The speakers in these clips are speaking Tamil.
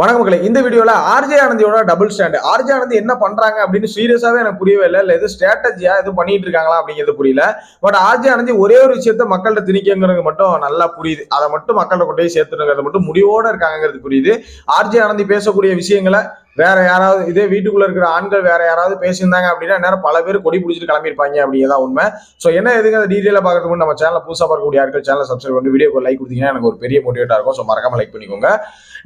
வணக்கம் மக்களே. இந்த வீடியோல ஆர்ஜே ஆனந்தியோட டபுள் ஸ்டாண்ட். ஆர்ஜே ஆனந்தி என்ன பண்றாங்க அப்படின்னு சீரியஸாவே எனக்கு புரியவே இல்லை எது ஸ்ட்ராட்டஜியா எதுவும் பண்ணிட்டு இருக்காங்களா அப்படிங்கிறது புரியல. பட் ஆர்ஜே ஆனந்தி ஒரே ஒரு விஷயத்த மக்கள்கிட்ட திணிக்கிறது மட்டும் நல்லா புரியுது. அதை மட்டும் மக்கள்கிட்ட கொண்டு போய் சேர்த்துருங்கிறது மட்டும் முடிவோட இருக்காங்கிறது புரியுது. ஆர்ஜே ஆனந்தி பேசக்கூடிய விஷயங்களை வேற யாராவது இதே வீட்டுக்குள்ள இருக்கிற ஆண்கள் வேற யாராவது பேசியிருந்தாங்க அப்படின்னா நேரம் பல பேர் கொடி பிடிச்சிட்டு கிளம்பியிருப்பாங்க அப்படிங்கிறதான் உண்மை. ஸோ என்ன எதுங்க அந்த டீட்டெயிலாக பார்க்கறதுக்கு நம்ம சேனல் புதுசாக பார்க்கக்கூடிய யாருக்கு சேனலை சப்ஸ்கிரைப் பண்ணி வீடியோக்கு லைக் கொடுத்தீங்கன்னா எனக்கு ஒரு பெரிய மோட்டிவேட்டா இருக்கும். ஸோ மறக்காம லைக் பண்ணிக்கோங்க.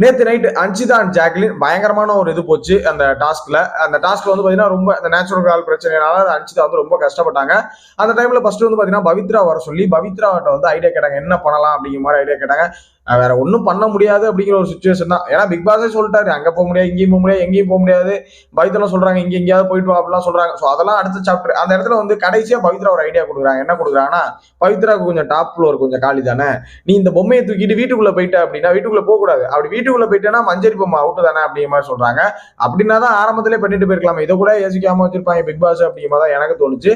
நேற்று நைட் அன்சிதா அண்ட் ஜாக்லின் பயங்கரமான ஒரு இது போச்சு. அந்த டாஸ்க்ல வந்து பாத்தீங்கன்னா ரொம்ப அந்த நேச்சுரல் கால் பிரச்சனைனால அன்சிதா வந்து ரொம்ப கஷ்டப்பட்டாங்க. அந்த டைம்ல ஃபர்ஸ்ட் வந்து பாத்தீங்கன்னா பவித்ரா வர சொல்லி பவித்ராட்ட வந்து ஐடியா கேட்டாங்க, என்ன பண்ணலாம் அப்படிங்கிற மாதிரி ஐடியா கேட்டாங்க. வேற ஒன்றும் பண்ண முடியாது அப்படிங்கிற ஒரு சுச்சுவேஷன் தான். ஏன்னா பிக் பாஸே சொல்லிட்டாரு, அங்க போக முடியாது, இங்கேயும் போக முடியாது, எங்கேயும் போக முடியாது. பவித்ரா சொல்றாங்க இங்க எங்கேயாவது போயிட்டு வா அப்படிலாம் சொல்றாங்க. ஸோ அதெல்லாம் அடுத்த சாப்டர். அந்த இடத்துல வந்து கடைசியா பவித்ரா ஒரு ஐடியா கொடுக்குறாங்க. என்ன கொடுக்குறாங்கன்னா, பவித்ராவுக்கு கொஞ்சம் டாப் ஃப்ளோர் கொஞ்சம் காலி தானே, நீ இந்த பொம்மையை தூக்கிட்டு வீட்டுக்குள்ள போயிட்ட அப்படின்னா வீட்டுக்குள்ள போக கூடாது, அப்படி வீட்டுக்குள்ள போயிட்டேன்னா மஞ்சரி பொம்மை அவுட்டு தானே அப்படிங்கிற மாதிரி சொல்றாங்க. அப்படின்னா தான் ஆரம்பத்திலே பண்ணிட்டு போயிருக்கலாம், இதை கூட யோசிக்காம வச்சிருப்பாங்க பிக் பாஸ் அப்படிங்கிற மாதிரி தான் எனக்கு தோணுச்சு.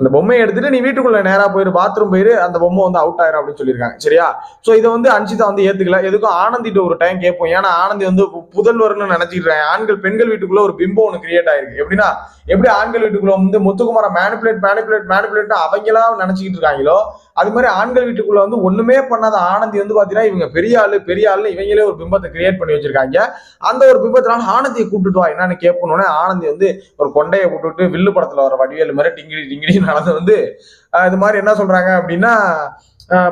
அந்த பொம்மையை எடுத்துட்டு நீ வீட்டுக்குள்ள நேரா போயிரு, பாத்ரூம் போயிரு, அந்த பொம்மை வந்து அவுட் ஆயிரும் அப்படின்னு சொல்லியிருக்காங்க. சரியா? சோ இதை வந்து அன்சிதா வந்து ஏத்துக்கல. எதுக்கும் ஆனந்திட்டு ஒரு டைம் கேட்போம். ஏன்னா ஆனந்தி வந்து புதல்வர்னு நினைச்சிருக்காங்க. ஆண்கள் பெண்கள் வீட்டுக்குள்ள ஒரு பிம்பம் ஒன்று கிரியேட் ஆயிருக்கு. எப்படின்னா எப்படி ஆண்கள் வீட்டுக்குள்ள வந்து முத்துக்குமார மேனிபுலேட் அவங்களா நினைச்சுக்கிட்டு இருக்காங்களோ அது மாதிரி ஆண்கள் வீட்டுக்குள்ள வந்து ஒண்ணுமே பண்ணாத ஆனந்தி வந்து பாத்தீங்கன்னா இவங்க பெரிய ஆளு இவங்களே ஒரு பிம்பத்தை கிரியேட் பண்ணி வச்சிருக்காங்க. அந்த ஒரு பிம்பத்தினால ஆனந்தியை கூப்பிட்டுட்டு வா என்னன்னு கேட்போம்னோடனே ஆனந்தி வந்து ஒரு கொண்டையை போட்டுட்டு வில்லு படத்துல வர வடிவேலு மாதிரி டிங்கிடி நடந்து வந்து இது மாதிரி என்ன சொல்றாங்க அப்படின்னா,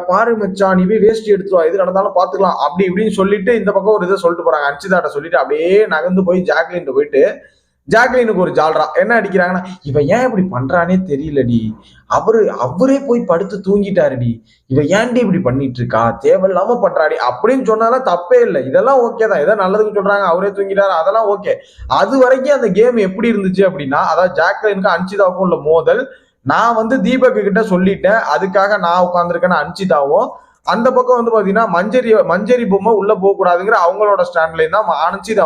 பாரு மச்சான் நீ போய் வேஸ்ட் எடுத்துருவா, எது நடந்தாலும் பாத்துக்கலாம் அப்படி இப்படின்னு சொல்லிட்டு இந்த பக்கம் ஒரு இதை சொல்லிட்டு போறாங்க. அன்சிதாட்ட சொல்லிட்டு அப்படியே நகர்ந்து போய் ஜாக்லின் போயிட்டு ஜாக்லினுக்கு ஒரு ஜால்ரா என்ன அடிக்கிறாங்கன்னா, இவன் ஏன் இப்படி பண்றானே தெரியலடி, அவரே போய் படுத்து தூங்கிட்டாருடி, இவன் ஏன்டி இப்படி பண்ணிட்டு இருக்கா, தேவையில்லாம பண்றாடி அப்படின்னு சொன்னாலும் தப்பே இல்லை. இதெல்லாம் ஓகே தான், ஏதோ நல்லதுக்கு சொல்றாங்க, அவரே தூங்கிட்டாரு அதெல்லாம் ஓகே. அது வரைக்கும் அந்த கேம் எப்படி இருந்துச்சு அப்படின்னா, அதாவது ஜாக்லினுக்கு அன்சிதாவுக்கும் உள்ள மோதல் நான் வந்து தீபக் கிட்ட சொல்லிட்டேன், அதுக்காக நான் உட்காந்துருக்கேன்னு அன்சிதாவும், அந்த பக்கம் வந்து பாத்தீங்கன்னா மஞ்சரி பொம்மை உள்ள போக கூடாதுங்கிற அவங்களோட ஸ்டாண்ட்லயும் தான் அன்சிதா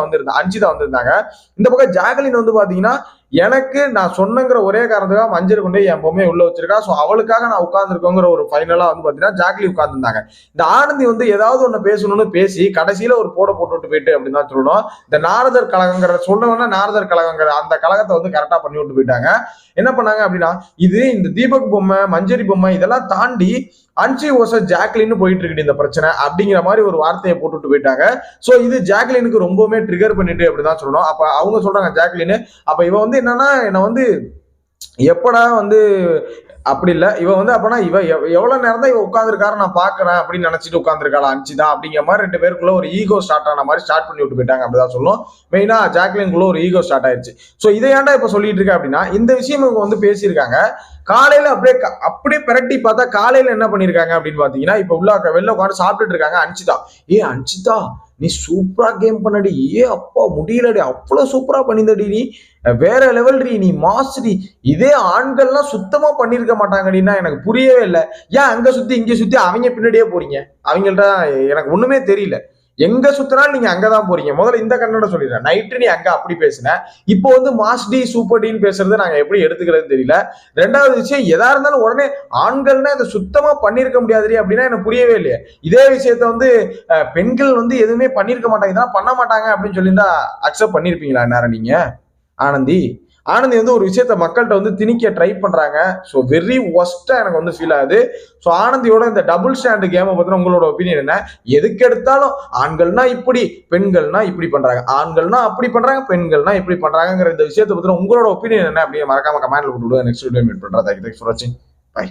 வந்திருந்தாங்க. இந்த பக்கம் ஜாக்லின் வந்து பாத்தீங்கன்னா எனக்கு நான் சொன்னங்கிற ஒரே காரணத்துக்காக மஞ்சள் கொண்டு என் பொம்மையை உள்ள வச்சிருக்கா, ஸோ அவளுக்காக நான் உட்கார்ந்துருக்கோங்கிற ஒரு ஃபைனலா வந்து பாத்தீங்கன்னா ஜாக்லின் உட்கார்ந்துருந்தாங்க. இந்த ஆனந்தி வந்து ஏதாவது ஒண்ணு பேசணும்னு பேசி கடைசியில ஒரு போட்டு போயிட்டு அப்படின்னு தான் சொல்லணும். இந்த நாரதர் கழகங்கிற சொன்னவொன்னா நாரதர் கழகங்கிற அந்த கழகத்தை வந்து கரெக்டா பண்ணி விட்டு போயிட்டாங்க. என்ன பண்ணாங்க அப்படின்னா, இது இந்த தீபக் பொம்மை மஞ்சரி பொம்மை இதெல்லாம் தாண்டி அன்சி ஓச ஜாக்லின்னு போயிட்டு இருக்கு இந்த பிரச்சனை அப்படிங்கிற மாதிரி ஒரு வார்த்தையை போட்டுட்டு போயிட்டாங்க. சோ இது ஜாக்லினுக்கு ரொம்பவுமே ட்ரிகர் பண்ணிட்டு அப்படிதான் சொல்லணும். அப்ப அவங்க சொல்றாங்க ஜாக்லின், அப்ப இவ வந்து என்னன்னா என்ன வந்து எப்படா வந்து அப்படி இல்ல, இவ வந்து அப்பனா இவ எவ்வளவு நேரம் தான் இவ உட்காந்துருக்காரு நான் பாக்குறேன் அப்படின்னு நினைச்சிட்டு உட்காந்துருக்காளா அன்சிதா அப்படிங்கிற மாதிரி ரெண்டு பேருக்குள்ள ஒரு ஈகோ ஸ்டார்ட் ஆன மாதிரி ஸ்டார்ட் பண்ணி விட்டு போயிட்டாங்க அப்படிதான் சொல்லும். மெயினா ஜாக்லின்குள்ள ஒரு ஈகோ ஸ்டார்ட் ஆயிடுச்சு. சோ இதை ஏன்டா இப்ப சொல்லிட்டு இருக்க அப்படின்னா, இந்த விஷயம் இவங்க வந்து பேசியிருக்காங்க. காலையில அப்படியே பிரட்டி பார்த்தா காலையில என்ன பண்ணிருக்காங்க அப்படின்னு பாத்தீங்கன்னா, இப்ப வெளில உட்காந்து சாப்பிட்டுட்டு இருக்காங்க அன்சிதா. அன்சிதா நீ சூப்பரா கேம் பண்ணடி, அப்பா முடியலடி, அவ்வளவு சூப்பரா பண்ணிந்தடி, நீ வேற லெவல்டி, நீ மாஸ்டி, இதே ஆண்கள்லாம் சுத்தமா பண்ணிருக்க மாட்டாங்கடின்னா எனக்கு புரியவே இல்லை. ஏன் அங்க சுத்தி இங்க சுத்தி அவங்க பின்னாடியே போறீங்க? அவங்கள்ட்ட எனக்கு ஒண்ணுமே தெரியல. எங்க சுத்தினாலும் நீங்க அங்கதான் போறீங்க. முதல்ல இந்த கண்ணோட சொல்லிடுறேன், நைட்டு நீ அங்க அப்படி பேசுன, இப்போ வந்து மாஸ் டி சூப்பர் டின்னு பேசுறது நாங்க எப்படி எடுத்துக்கிறதுன்னு தெரியல. ரெண்டாவது விஷயம், எதா இருந்தாலும் உடனே ஆண்கள்னா இதை சுத்தமா பண்ணிருக்க முடியாதுடி அப்படின்னா எனக்கு புரியவே இல்லையே. இதே விஷயத்த வந்து பெண்கள் வந்து எதுவுமே பண்ணிருக்க மாட்டாங்க, இதெல்லாம் பண்ண மாட்டாங்க அப்படின்னு சொல்லியிருந்தா அக்செப்ட் பண்ணிருப்பீங்களா நேரம் நீங்க? ஆனந்தி வந்து ஒரு விஷயத்த மக்கள்கிட்ட வந்து திணிக்க ட்ரை பண்றாங்க. ஸோ வெரி ஒஸ்டா எனக்கு வந்து ஃபீல் ஆகுது. ஸோ ஆனந்தியோட இந்த டபுள் ஸ்டாண்ட் கேமை பத்தின உங்களோட ஒப்பீனியன் என்ன? எதுக்கு எடுத்தாலும் ஆண்கள்னா இப்படி பெண்கள்னா இப்படி பண்றாங்க, ஆண்கள்னா அப்படி பண்றாங்க பெண்கள்னா இப்படி பண்றாங்கிற இந்த விஷயத்தை பத்தின உங்களோட ஒப்பீனியன் என்ன அப்படின்னு மறக்காம கமெண்ட்ல போட்டு விடுங்க. நெக்ஸ்ட் வீடியோ மீட் பண்றேன். தேங்க்ஸ் ஃபார் வாட்சிங். பை.